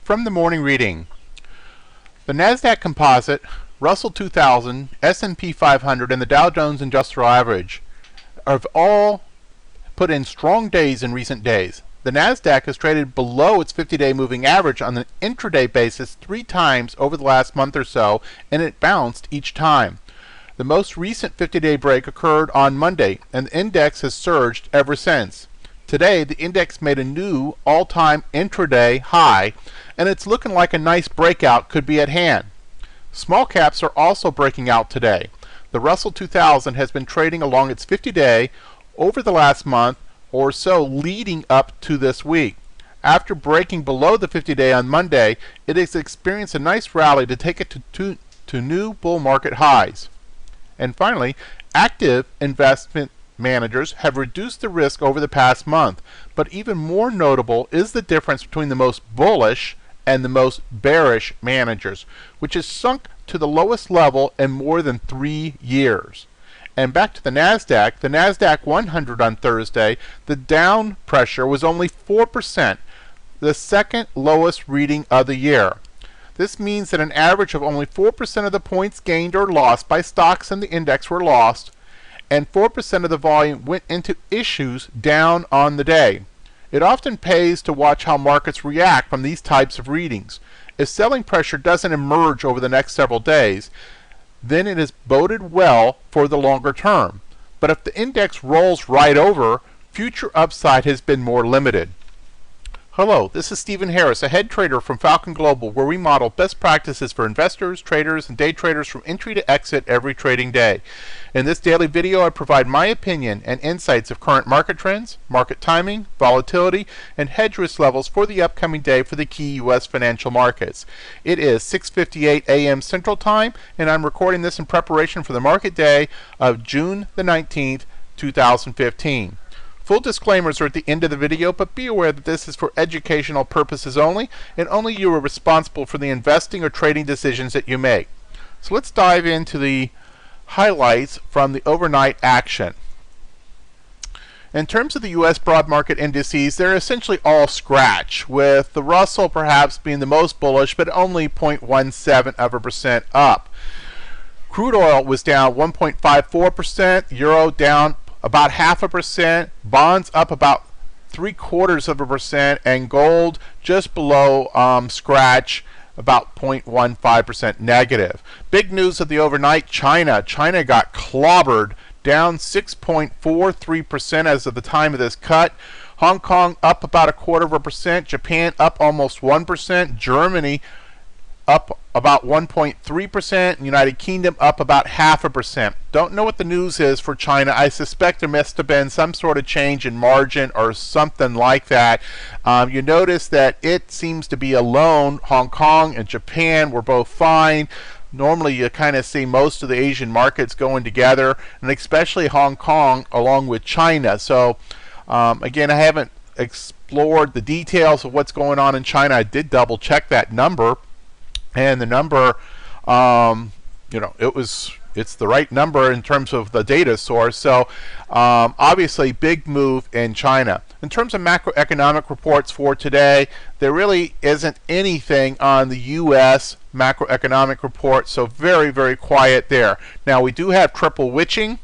from the morning reading. The NASDAQ Composite, Russell 2000, S&P 500, and the Dow Jones Industrial Average have all put in strong days in recent days. The NASDAQ has traded below its 50-day moving average on an intraday basis 3 times over the last month or so, and it bounced each time. The most recent 50-day break occurred on Monday, and the index has surged ever since. Today, the index made a new all-time intraday high, and it's looking like a nice breakout could be at hand. Small caps are also breaking out today. The Russell 2000 has been trading along its 50-day over the last month or so leading up to this week. After breaking below the 50-day on Monday, it has experienced a nice rally to take it to new bull market highs. And finally, active investment managers have reduced the risk over the past month, but even more notable is the difference between the most bullish and the most bearish managers, which has sunk to the lowest level in more than 3 years. And back to the NASDAQ 100 on Thursday, the down pressure was only 4%, the second lowest reading of the year. This means that an average of only 4% of the points gained or lost by stocks in the index were lost, and 4% of the volume went into issues down on the day. It often pays to watch how markets react from these types of readings. If selling pressure doesn't emerge over the next several days, then it is boded well for the longer term. But if the index rolls right over, future upside has been more limited. Hello, this is Stephen Harris, a head trader from Falcon Global, where we model best practices for investors, traders, and day traders from entry to exit every trading day. In this daily video, I provide my opinion and insights of current market trends, market timing, volatility, and hedge risk levels for the upcoming day for the key U.S. financial markets. It is 6:58 a.m. Central Time, and I'm recording this in preparation for the market day of June the 19th, 2015. Full disclaimers are at the end of the video, but be aware that this is for educational purposes only, and only you are responsible for the investing or trading decisions that you make. So let's dive into the highlights from the overnight action. In terms of the U.S. broad market indices, they're essentially all scratch, with the Russell perhaps being the most bullish, but only 0.17% up. Crude oil was down 1.54%, euro down about 0.5%, bonds up about 0.75%, and gold just below scratch, about 0.15% negative. Big news of the overnight, China got clobbered, down 6.43% as of the time of this cut. Hong Kong up about 0.25%, Japan up almost 1%, Germany up about 1.3%, United Kingdom up about 0.5%. Don't know what the news is for China. I suspect there must have been some sort of change in margin or something like that. You notice that it seems to be alone. Hong Kong and Japan were both fine. Normally you kind of see most of the Asian markets going together, and especially Hong Kong along with China. So again, I haven't explored the details of what's going on in China. I did double check that number. And the number, it's the right number in terms of the data source. So obviously, big move in China. In terms of macroeconomic reports for today, there really isn't anything on the U.S. macroeconomic report. So very, very quiet there. Now we do have triple witching.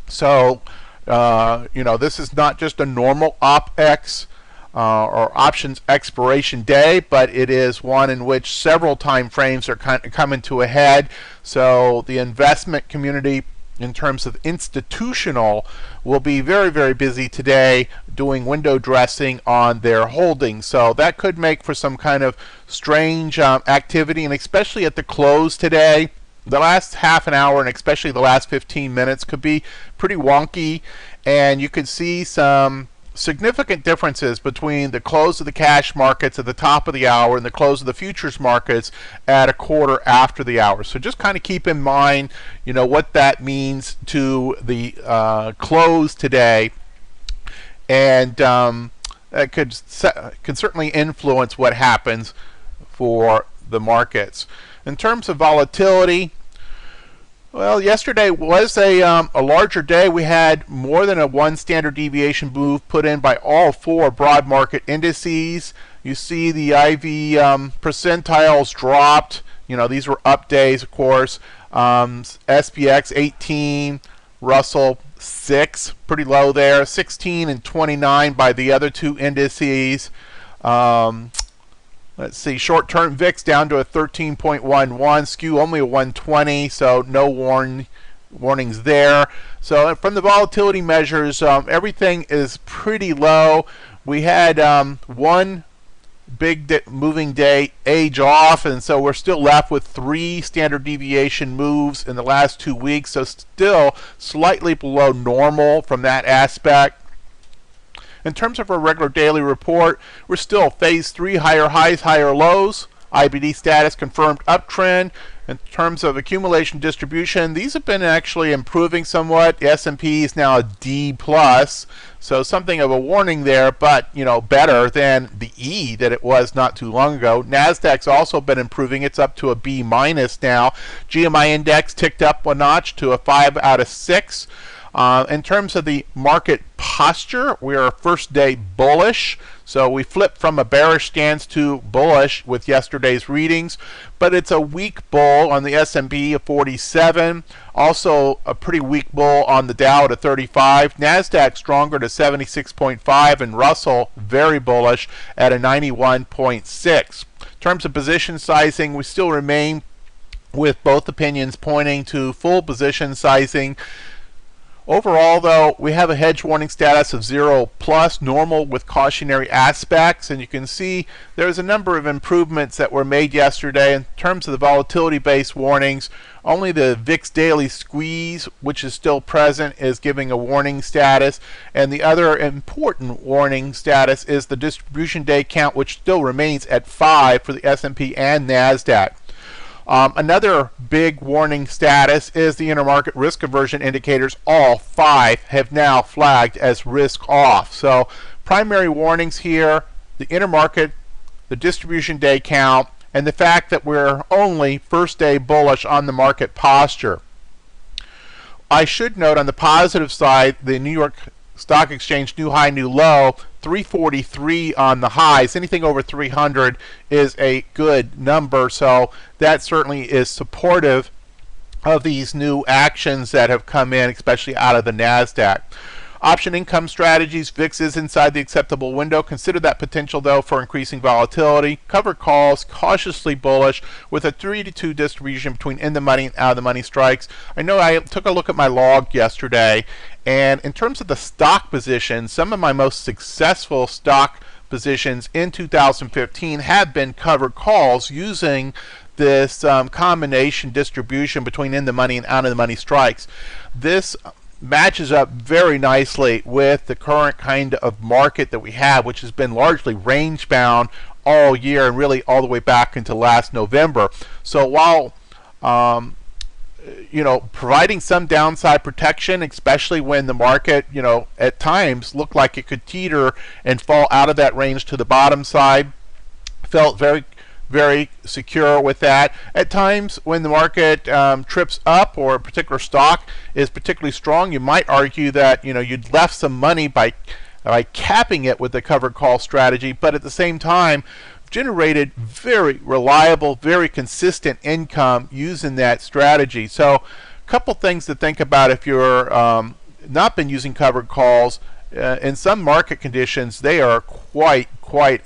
So this is not just a normal OPEX. Or options expiration day, but it is one in which several time frames are coming to a head. So the investment community, in terms of institutional, will be very, very busy today doing window dressing on their holdings. So that could make for some kind of strange activity, and especially at the close today. The last half an hour and especially the last 15 minutes could be pretty wonky, and you could see some significant differences between the close of the cash markets at the top of the hour and the close of the futures markets at a quarter after the hour. So just kind of keep in mind, what that means to the close today, and that can certainly influence what happens for the markets. In terms of volatility, well, yesterday was a larger day. We had more than a 1 standard deviation move put in by all 4 broad market indices. You see the IV percentiles dropped. These were up days, of course. SPX 18, Russell 6, pretty low there. 16 and 29 by the other two indices. Let's see, short-term VIX down to a 13.11, skew only a 120, so no warnings there. So from the volatility measures, everything is pretty low. We had one big moving day age off, and so we're still left with 3 standard deviation moves in the last 2 weeks, so still slightly below normal from that aspect. In terms of our regular daily report, we're still phase 3, higher highs, higher lows. IBD status confirmed uptrend. In terms of accumulation distribution, these have been actually improving somewhat. The S&P is now a D+, so something of a warning there, but better than the E that it was not too long ago. Nasdaq's also been improving. It's up to a B- now. GMI index ticked up 1 notch to a 5 out of 6. In terms of the market posture, we are first day bullish. So we flipped from a bearish stance to bullish with yesterday's readings, but it's a weak bull on the S&P of 47. Also a pretty weak bull on the Dow to 35. Nasdaq stronger to 76.5, and Russell very bullish at a 91.6. In terms of position sizing, we still remain with both opinions pointing to full position sizing. Overall, though, we have a hedge warning status of 0+, normal with cautionary aspects, and you can see there's a number of improvements that were made yesterday. In terms of the volatility-based warnings, only the VIX daily squeeze, which is still present, is giving a warning status, and the other important warning status is the distribution day count, which still remains at 5 for the S&P and Nasdaq. Another big warning status is the intermarket risk aversion indicators. All 5 have now flagged as risk off. So primary warnings here, the intermarket, the distribution day count, and the fact that we're only first day bullish on the market posture. I should note on the positive side, the New York Stock Exchange new high, new low, 343 on the highs. Anything over 300 is a good number, so that certainly is supportive of these new actions that have come in, especially out of the Nasdaq. Option income strategies, VIX is inside the acceptable window. Consider that potential, though, for increasing volatility. Cover calls, cautiously bullish with a 3-to-2 distribution between in the money and out of the money strikes. I know I took a look at my log yesterday, and in terms of the stock positions, some of my most successful stock positions in 2015 have been covered calls using this combination distribution between in the money and out of the money strikes. This matches up very nicely with the current kind of market that we have, which has been largely range bound all year and really all the way back into last November. So while providing some downside protection, especially when the market at times looked like it could teeter and fall out of that range to the bottom side, felt very secure with that. At times when the market trips up or a particular stock is particularly strong, you might argue that you'd left some money by capping it with the covered call strategy, but at the same time generated very reliable, very consistent income using that strategy. So a couple things to think about if you're not been using covered calls. In some market conditions, they are quite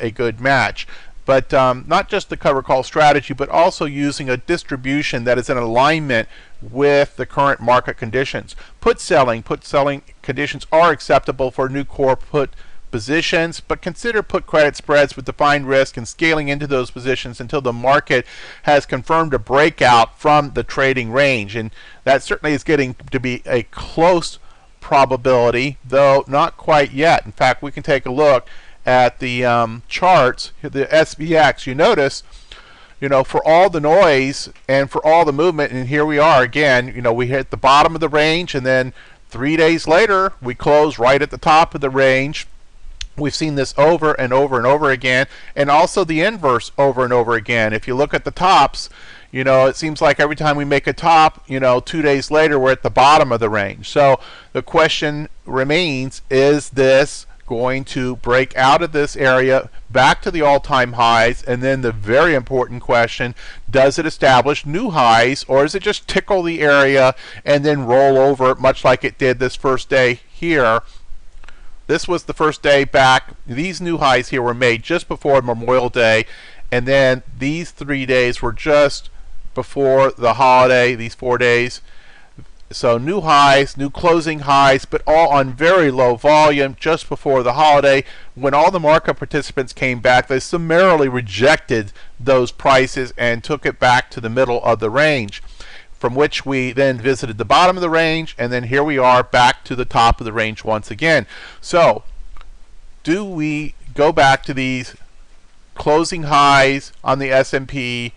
a good match. But not just the cover call strategy, but also using a distribution that is in alignment with the current market conditions. Put selling conditions are acceptable for new core put positions, but consider put credit spreads with defined risk and scaling into those positions until the market has confirmed a breakout from the trading range. And that certainly is getting to be a close probability, though not quite yet. In fact, we can take a look at the charts, the SPX. You notice, for all the noise and for all the movement, and here we are again, we hit the bottom of the range, and then 3 days later, we close right at the top of the range. We've seen this over and over and over again, and also the inverse over and over again. If you look at the tops, it seems like every time we make a top, 2 days later, we're at the bottom of the range. So the question remains, is this going to break out of this area back to the all-time highs, and then the very important question, does it establish new highs, or does it just tickle the area and then roll over much like it did this first day here? This was the first day back. These new highs here were made just before Memorial Day, and then these 3 days were just before the holiday, these 4 days. So new highs, new closing highs, but all on very low volume just before the holiday. When all the market participants came back, they summarily rejected those prices and took it back to the middle of the range, from which we then visited the bottom of the range, and then here we are back to the top of the range once again. So do we go back to these closing highs on the S&P?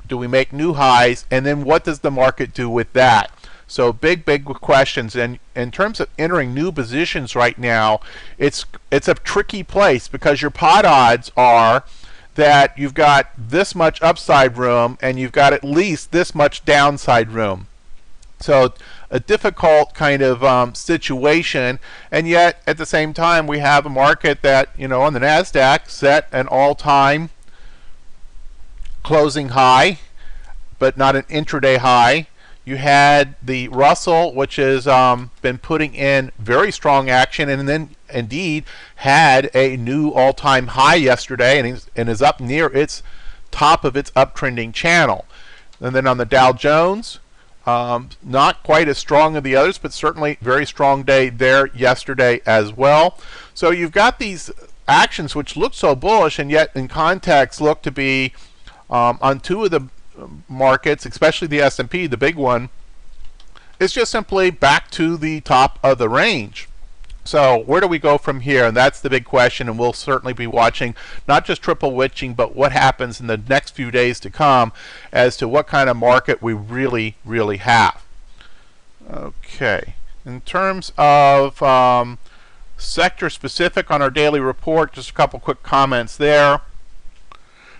Do we make new highs? And then what does the market do with that? So big questions. And in terms of entering new positions right now, it's a tricky place, because your pot odds are that you've got this much upside room and you've got at least this much downside room. So a difficult kind of situation, and yet at the same time we have a market that, on the NASDAQ set an all-time closing high, but not an intraday high. You had the Russell, which has been putting in very strong action, and then indeed had a new all-time high yesterday, and is up near its top of its uptrending channel. And then on the Dow Jones, not quite as strong as the others, but certainly very strong day there yesterday as well. So you've got these actions which look so bullish, and yet in context look to be on two of the markets, especially the S&P, the big one, is just simply back to the top of the range. So where do we go from here? And that's the big question, and we'll certainly be watching not just triple witching, but what happens in the next few days to come as to what kind of market we really have. Okay, in terms of sector specific on our daily report, just a couple quick comments there.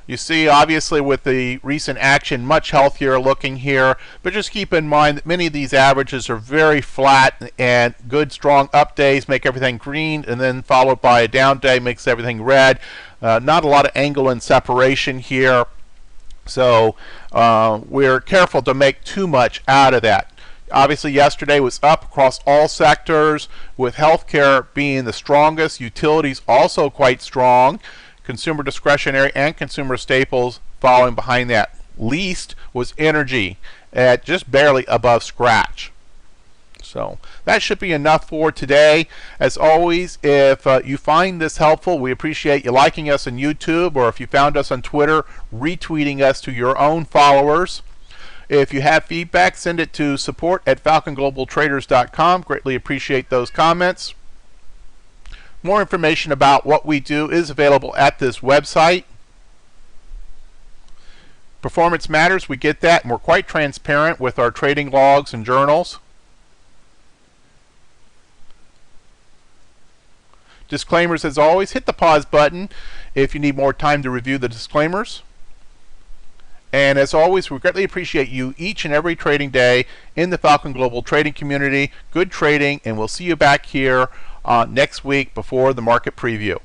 You see, obviously, with the recent action, much healthier looking here, but just keep in mind that many of these averages are very flat, and good strong up days make everything green, and then followed by a down day makes everything red. Not a lot of angle and separation here, so we're careful to make too much out of that. Obviously, yesterday was up across all sectors, with healthcare being the strongest, utilities also quite strong, consumer discretionary and consumer staples following behind that. Least was energy at just barely above scratch. So that should be enough for today. As always, if you find this helpful, we appreciate you liking us on YouTube, or if you found us on Twitter, retweeting us to your own followers. If you have feedback, send it to support@falconglobaltraders.com. Greatly appreciate those comments. More information about what we do is available at this website. Performance matters, we get that, and we're quite transparent with our trading logs and journals. Disclaimers, as always, hit the pause button if you need more time to review the disclaimers. And as always, we greatly appreciate you each and every trading day in the Falcon Global trading community. Good trading, and we'll see you back here next week before the market preview.